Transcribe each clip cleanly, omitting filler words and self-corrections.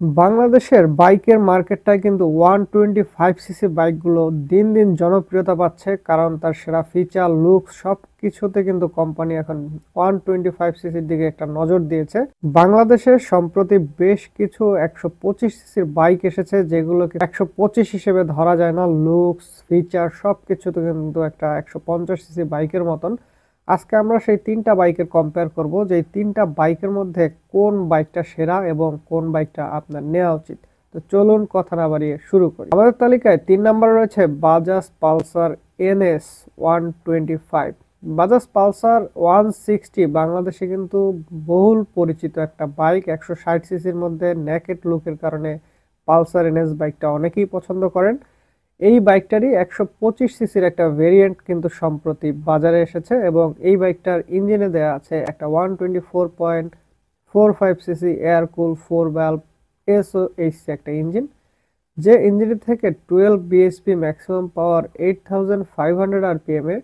বাংলাদেশের বাইকের মার্কেটটায় কিন্তু 125 সিসি বাইকগুলো দিন দিন জনপ্রিয়তা পাচ্ছে, কারণ তার সেরা ফিচার, লুক সব কিছুতে কিন্তু কোম্পানি এখন 125 সিসির দিকে একটা নজর দিয়েছে। বাংলাদেশের সম্প্রতি বেশ কিছু 125 সিসির বাইক এসেছে, যেগুলোকে 125 হিসেবে ধরা যায় না। লুকস, ফিচার সব কিছুতে কিন্তু একটা 150 সিসি বাইকের মতন। আজকে আমরা সেই তিনটা বাইকের কম্পেয়ার করব, যে এই তিনটা বাইকের মধ্যে কোন বাইকটা সেরা এবং কোন বাইকটা আপনার নেওয়া উচিত। তো চলুন কথা না বাড়িয়ে শুরু করি। আমাদের তালিকায় 3 নম্বরে রয়েছে Bajaj Pulsar NS 125। Bajaj Pulsar 160 বাংলাদেশে কিন্তু বহুল পরিচিত একটা বাইক। 160 সিসির মধ্যে নেকেড লুকের কারণে পালসার NS বাইকটা অনেকেই পছন্দ করেন। এই বাইকটারই 125 সিসির একটা ভেরিয়েন্ট কিন্তু সম্প্রতি বাজারে এসেছে, এবং এই বাইকটার ইঞ্জিনে দেওয়া আছে একটা 124.45 সিসি এয়ার কুল 4 ভালভ SOHC একটা ইঞ্জিন, যে ইঞ্জিনের থেকে 12 bhp ম্যাক্সিমাম পাওয়ার 8500 RPM এ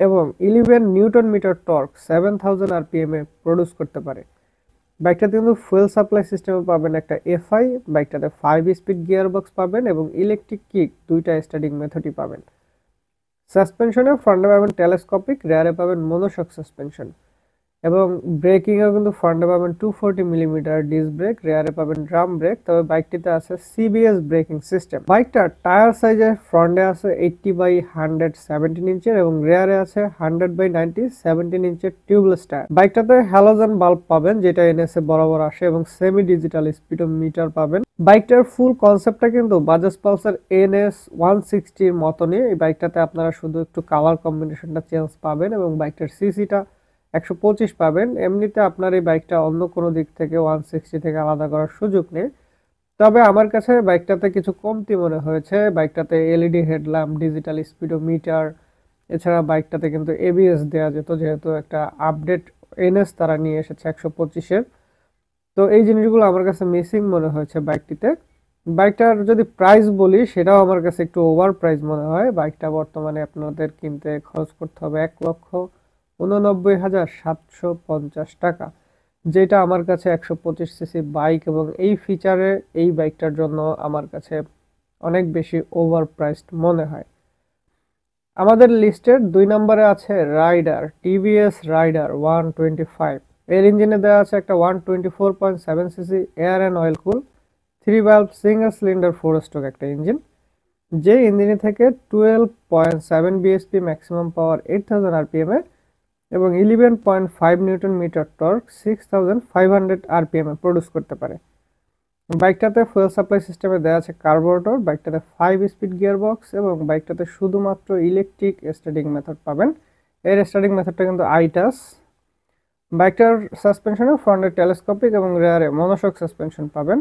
এবং 11 নিউটন মিটার টর্ক 7000 RPM এ প্রডিউস করতে পারে। বাইকটাতে কিন্তু ফুয়েল সাপ্লাই সিস্টেমে পাবেন একটা FI, বাইকটাতে 5 স্পিড গিয়ার বক্স পাবেন এবং ইলেকট্রিক কিক দুইটা স্টার্টিং মেথডই পাবেন। সাসপেনশনে ফ্রন্টে পাবেন টেলিস্কোপিক, রেয়ারে পাবেন মনোশক সাসপেনশন, এবং ব্রেকিংয়েও কিন্তু ফ্রন্টে পাবেন 240 মিলিমিটার ডিস্ক ব্রেক, রেয়ারে পাবেন ড্রাম ব্রেক। তবে বাইকটিতে আছে CBS ব্রেকিং সিস্টেম। বাইকটার টায়ার সাইজে ফ্রন্টে আছে 80/100 17 ইঞ্চের এবং রেয়ারে আছে 100/90 17 ইঞ্চের টিউবলেস টায়ার। বাইকটাতে হ্যালোজেন বাল্ব পাবেন, যেটা NS বরাবর আসে, এবং সেমি ডিজিটাল স্পিডোমিটার পাবেন। বাইকটার ফুল কনসেপ্টটা কিন্তু বাজাজ পালসার NS 160-র মতনই। এই বাইকটাতে আপনারা শুধু একটু কালার কম্বিনেশনটা চেঞ্জ পাবেন এবং বাইকটার সিসিটা 125 পাবেন। এমনিতে আপনার এই বাইকটা অন্য কোনো দিক থেকে 160 থেকে আলাদা করার সুযোগ নেই। তবে আমার কাছে বাইকটাতে কিছু কমতি মনে হয়েছে। বাইকটাতে LED হেডল্যাম্প, ডিজিটাল স্পিডোমিটার, এছাড়া বাইকটাতে কিন্তু ABS দেওয়া যেত, যেহেতু একটা আপডেট NS তারা নিয়ে এসেছে 125-এর। তো এই জিনিসগুলো আমার কাছে মিসিং মনে হয়েছে বাইকটিতে। বাইকটার যদি প্রাইস বলি, সেটাও আমার কাছে একটু ওভার প্রাইস মনে হয়। বাইকটা বর্তমানে আপনাদের কিনতে খরচ করতে হবে 1,89,750 টাকা, যেটা আমার কাছে 125 সিসি বাইক এবং এই ফিচারে এই বাইকটার জন্য আমার কাছে অনেক বেশি ওভার প্রাইসড মনে হয়। আমাদের লিস্টের 2 নম্বরে আছে রাইডার, TVS রাইডার 125। এর ইঞ্জিনে দেওয়া আছে একটা 124.7 CC air and oil cool 3 valve single cylinder 4 stroke একটা ইঞ্জিন, যে ইঞ্জিনে থেকে 12.7 bhp ম্যাক্সিমাম পাওয়ার 8000 RPM এ এবং 11.5 নিউটন মিটার টর্ক 6500 RPM এ প্রডিউস করতে পারে। বাইকটাতে ফুয়েল সাপ্লাই সিস্টেমে দেওয়া আছে কার্বোরেটর, বাইকটাতে 5 স্পিড গিয়ার বক্স এবং বাইকটাতে শুধুমাত্র ইলেকট্রিক স্টার্টিং মেথড পাবেন। এর স্টার্টিং মেথডটা কিন্তু আইটাস। বাইকটার সাসপেনশনে ফ্রন্টে টেলিস্কোপিক এবং রেয়ারে মনোশক সাসপেনশন পাবেন।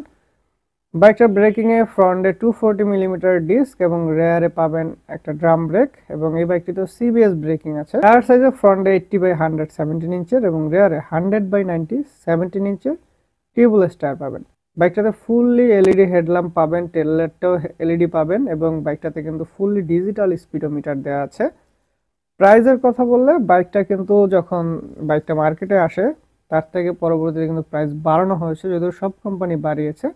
বাইকটার ব্রেকিংয়ে ফ্রন্টে 240 মিলিমিটার ডিস্ক এবং রেয়ারে পাবেন একটা ড্রাম ব্রেক, এবং এই বাইকটিতে CBS ব্রেকিং আছে। টায়ার সাইজে ফ্রন্টে 80/100 17 ইঞ্চের এবং রেয়ারে 100/90 17 ইঞ্চের টিউবলেস টায়ার পাবেন। বাইকটাতে ফুললি LED হেডল্যাম্প পাবেন, টেল লাইটটাও LED পাবেন, এবং বাইকটাতে কিন্তু ফুললি ডিজিটাল স্পিডোমিটার দেওয়া আছে। প্রাইজের কথা বললে, বাইকটা কিন্তু যখন বাইকটা মার্কেটে আসে তার থেকে পরবর্তীতে কিন্তু প্রাইস বাড়ানো হয়েছে, যদিও সব কোম্পানি বাড়িয়েছে।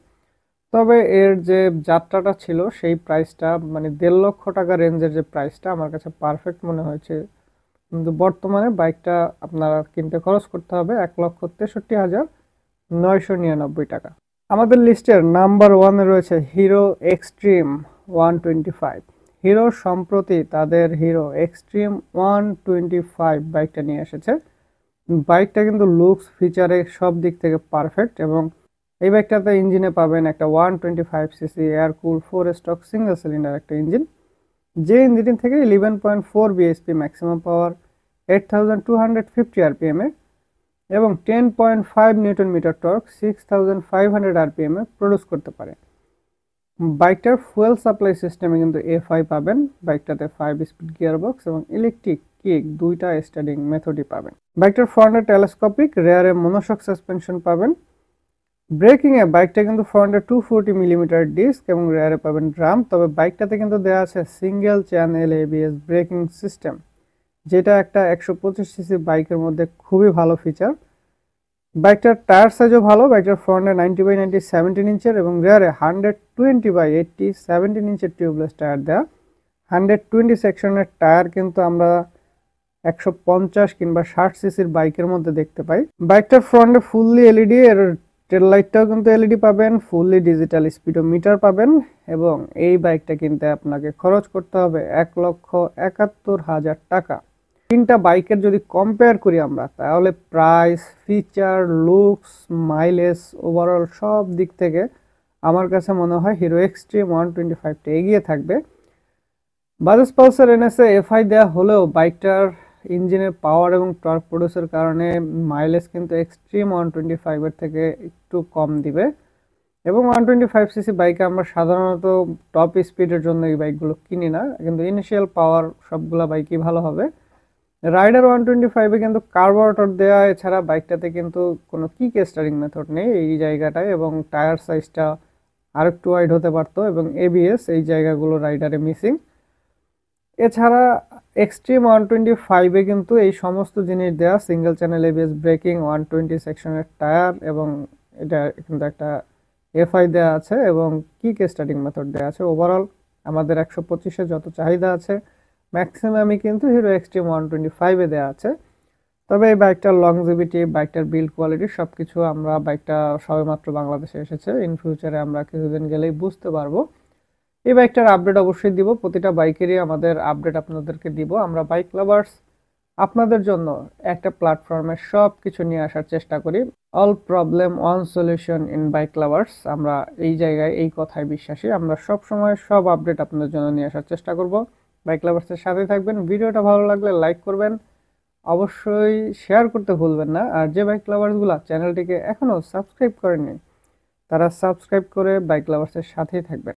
তবে এর যে যাত্রাটা ছিল, সেই প্রাইসটা মানে 1.5 লক্ষ টাকা রেঞ্জের যে প্রাইসটা আমার কাছে পারফেক্ট মনে হয়েছে। কিন্তু বর্তমানে বাইকটা আপনারা কিনতে খরচ করতে হবে 1,63,999 টাকা। আমাদের লিস্টের নাম্বার 1-এ রয়েছে হিরো এক্সট্রিম 125। হিরো সম্প্রতি তাদের হিরো এক্সট্রিম 125 বাইকটা নিয়ে এসেছে। বাইকটা কিন্তু লুকস, ফিচারে সব দিক থেকে পারফেক্ট, এবং এই বাইকটাতে ইঞ্জিনে পাবেন একটা 125 সিসি এয়ার কুল 4 স্ট্রোক সিঙ্গেল সিলিন্ডার একটা ইঞ্জিন, যে ইঞ্জিন থেকে 11.4 bhp ম্যাক্সিমাম পাওয়ার 8250 RPM এ এবং 10.5 নিউটন মিটার টর্ক 6500 RPM এ প্রডিউস করতে পারে। বাইকটার ফুয়েল সাপ্লাই সিস্টেমে কিন্তু FI পাবেন। বাইকটাতে 5 স্পিড গিয়ার বক্স এবং ইলেকট্রিক কিক দুইটা স্টার্টিং মেথডই পাবেন। বাইকটার ফ্রন্টে টেলিস্কোপিক, রেয়ারে মনোশক সাসপেনশন পাবেন। ব্রেকিংয়ে বাইকটা কিন্তু ফ্রন্টে 240 মিলিমিটার ডিস্ক এবং রেয়ারে পাবেন ড্রাম। তবে বাইকটাতে কিন্তু দেওয়া আছে single channel ABS braking system, যেটা একটা 125 সিসি বাইকের মধ্যে খুবই ভালো ফিচার। বাইকটার টায়ার সাইজও ভালো। বাইকটার ফ্রন্টে 90/90 17 ইঞ্চের এবং রেয়ারে 120/80 17 ইঞ্চের টিউবলেস টায়ার দেওয়া। 120 সেকশনের টায়ার কিন্তু আমরা 150 কিংবা 60 সিসির বাইকের মধ্যে দেখতে পাই। বাইকটার ফ্রন্টে ফুললি এলইডি, এর টেল লাইটটাও কিন্তু এলইডি পাবেন, ফুললি ডিজিটাল স্পিডোমিটার পাবেন এবং এই বাইকটা কিনতে আপনাকে খরচ করতে হবে 1,71,000 টাকা। তিনটা বাইকের যদি কম্পেয়ার করি আমরা, তাহলে price, feature, looks, mileage, overall সব দিক থেকে আমার কাছে মনে হয় হিরো এক্সট্রিম 125টা এগিয়ে থাকবে। বাজাজ পালসার এনএসএ এফআই দেওয়া হলেও বাইকটার ইঞ্জিনের পাওয়ার এবং টর্ক প্রডিউসের কারণে মাইলেজ কিন্তু এক্সট্রিম 125-এর থেকে একটু কম দিবে এবং 125 সিসি বাইকে আমরা সাধারণত টপ স্পিডের জন্য এই বাইকগুলো কিনি না, কিন্তু ইনিশিয়াল পাওয়ার সবগুলা বাইকই ভালো হবে। রাইডার 125-এ কিন্তু কার্বোরেটর দেওয়া, এছাড়া বাইকটাতে কিন্তু কোনো কিক স্টারিং মেথড নেই এই জায়গাটায় এবং টায়ার সাইজটা আরেকটু ওয়াইড হতে পারতো এবং এবিএস এই জায়গাগুলো রাইডারে মিসিং। এছাড়া এক্সট্রিম 125-এ কিন্তু এই সমস্ত জিনিস দেওয়া, সিঙ্গেল চ্যানেল এবিএস ব্রেকিং, 120 সেকশনের টায়ার এবং এটা কিন্তু একটা এফআই দেওয়া আছে এবং কিক স্টার্টিং মেথড দেওয়া আছে। ওভারঅল আমাদের 125-এ যত চাহিদা আছে ম্যাক্সিমামই কিন্তু হিরো এক্সট্রিম 125-এ দেওয়া আছে। তবে এই বাইকটার লংজিভিটি, বাইকটার বিল্ড কোয়ালিটি সব কিছু আমরা, বাইকটা সবেমাত্র বাংলাদেশে এসেছে, ইন ফিউচারে আমরা কিছুদিন গেলেই বুঝতে পারবো। এই বাইকটার আপডেট অবশ্যই দিব, প্রতিটা বাইকেরই আমাদের আপডেট আপনাদেরকে দিব। আমরা বাইক লাভার্স আপনাদের জন্য একটা প্ল্যাটফর্মে সব কিছু নিয়ে আসার চেষ্টা করি। All problem one solution in bike lovers, আমরা এই জায়গায় এই কথায় বিশ্বাসী। আমরা সব সময় সব আপডেট আপনাদের জন্য নিয়ে আসার চেষ্টা করব। বাইক লাভার্সের সাথে থাকবেন। ভিডিওটা ভালো লাগলে লাইক করবেন, অবশ্যই শেয়ার করতে ভুলবেন না। আর যে বাইক লাভার্সগুলো চ্যানেলটিকে এখনও সাবস্ক্রাইব করেননি, তারা সাবস্ক্রাইব করে বাইক লাভার্সের সাথেই থাকবেন।